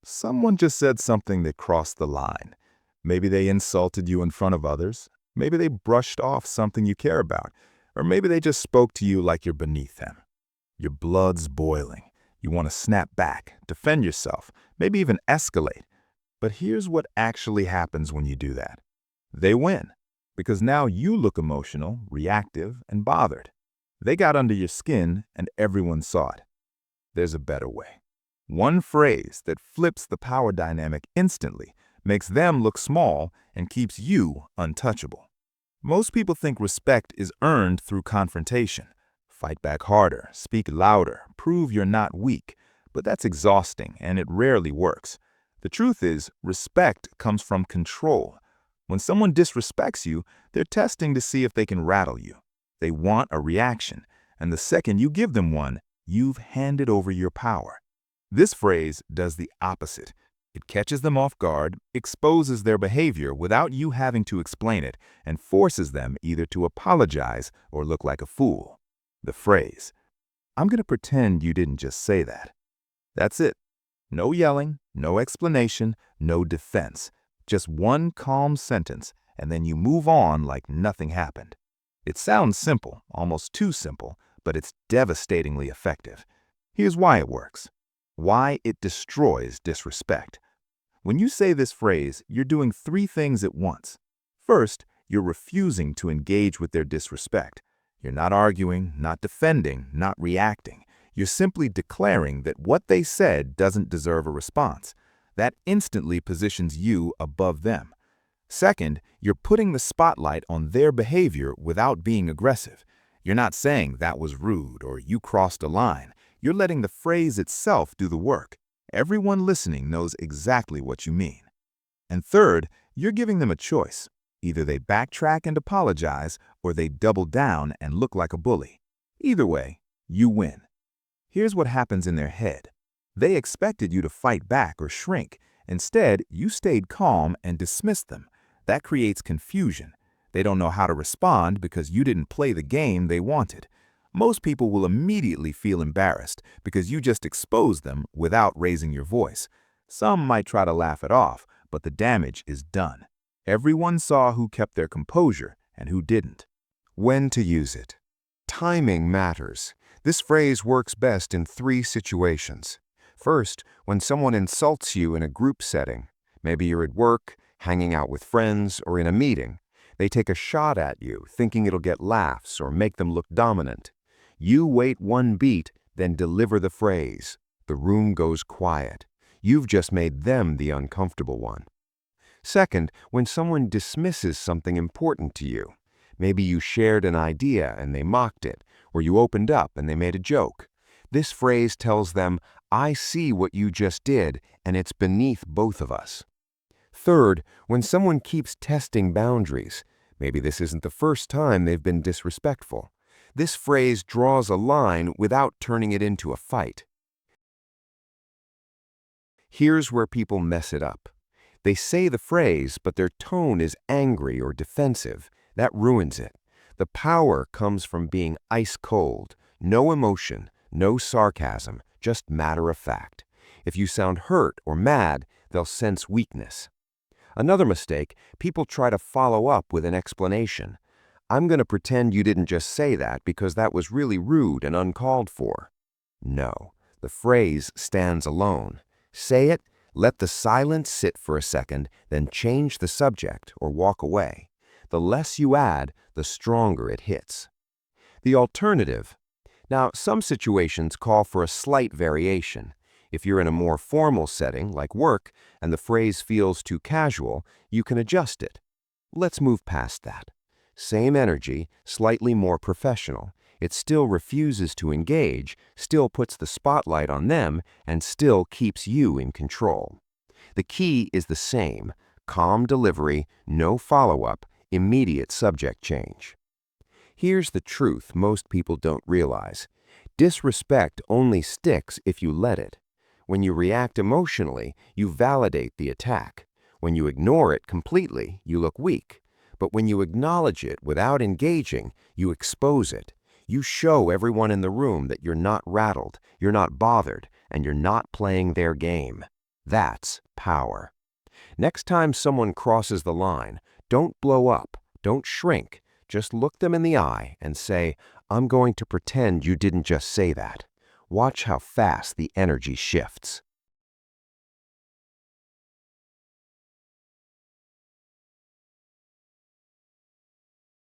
Someone just said something that crossed the line. Maybe they insulted you in front of others. Maybe they brushed off something you care about. Or maybe they just spoke to you like you're beneath them. Your blood's boiling. You want to snap back, defend yourself, maybe even escalate. But here's what actually happens when you do that. They win, because now you look emotional, reactive, and bothered. They got under your skin, and everyone saw it. There's a better way. One phrase that flips the power dynamic instantly, makes them look small, and keeps you untouchable. Most people think respect is earned through confrontation. Fight back harder, speak louder, prove you're not weak. But that's exhausting, and it rarely works. The truth is, respect comes from control. When someone disrespects you, they're testing to see if they can rattle you. They want a reaction, and the second you give them one, you've handed over your power. This phrase does the opposite. It catches them off guard, exposes their behavior without you having to explain it, and forces them either to apologize or look like a fool. The phrase, "I'm going to pretend you didn't just say that." That's it. No yelling, no explanation, no defense. Just one calm sentence, and then you move on like nothing happened. It sounds simple, almost too simple, but it's devastatingly effective. Here's why it works. Why it destroys disrespect. When you say this phrase, you're doing three things at once. First, you're refusing to engage with their disrespect. You're not arguing, not defending, not reacting. You're simply declaring that what they said doesn't deserve a response. That instantly positions you above them. Second, you're putting the spotlight on their behavior without being aggressive. You're not saying that was rude or you crossed a line. You're letting the phrase itself do the work. Everyone listening knows exactly what you mean. And third, you're giving them a choice. Either they backtrack and apologize, or they double down and look like a bully. Either way, you win. Here's what happens in their head. They expected you to fight back or shrink. Instead, you stayed calm and dismissed them. That creates confusion. They don't know how to respond because you didn't play the game they wanted. Most people will immediately feel embarrassed because you just exposed them without raising your voice. Some might try to laugh it off, but the damage is done. Everyone saw who kept their composure and who didn't. When to use it. Timing matters. This phrase works best in three situations. First, when someone insults you in a group setting. Maybe you're at work, hanging out with friends, or in a meeting. They take a shot at you, thinking it'll get laughs or make them look dominant. You wait one beat, then deliver the phrase. The room goes quiet. You've just made them the uncomfortable one. Second, when someone dismisses something important to you. Maybe you shared an idea and they mocked it, or you opened up and they made a joke. This phrase tells them, "I see what you just did, and it's beneath both of us." Third, when someone keeps testing boundaries. Maybe this isn't the first time they've been disrespectful. This phrase draws a line without turning it into a fight. Here's where people mess it up. They say the phrase, but their tone is angry or defensive. That ruins it. The power comes from being ice cold. No emotion, no sarcasm, just matter of fact. If you sound hurt or mad, they'll sense weakness. Another mistake, people try to follow up with an explanation. "I'm going to pretend you didn't just say that because that was really rude and uncalled for." No, the phrase stands alone. Say it, let the silence sit for a second, then change the subject or walk away. The less you add, the stronger it hits. The alternative. Now, some situations call for a slight variation. If you're in a more formal setting, like work, and the phrase feels too casual, you can adjust it. Let's move past that. Same energy, slightly more professional. It still refuses to engage, still puts the spotlight on them, and still keeps you in control. The key is the same: calm delivery, no follow-up, immediate subject change. Here's the truth most people don't realize. Disrespect only sticks if you let it. When you react emotionally, you validate the attack. When you ignore it completely, you look weak. But when you acknowledge it without engaging, you expose it. You show everyone in the room that you're not rattled, you're not bothered, and you're not playing their game. That's power. Next time someone crosses the line, don't blow up, don't shrink. Just look them in the eye and say, "I'm going to pretend you didn't just say that." Watch how fast the energy shifts.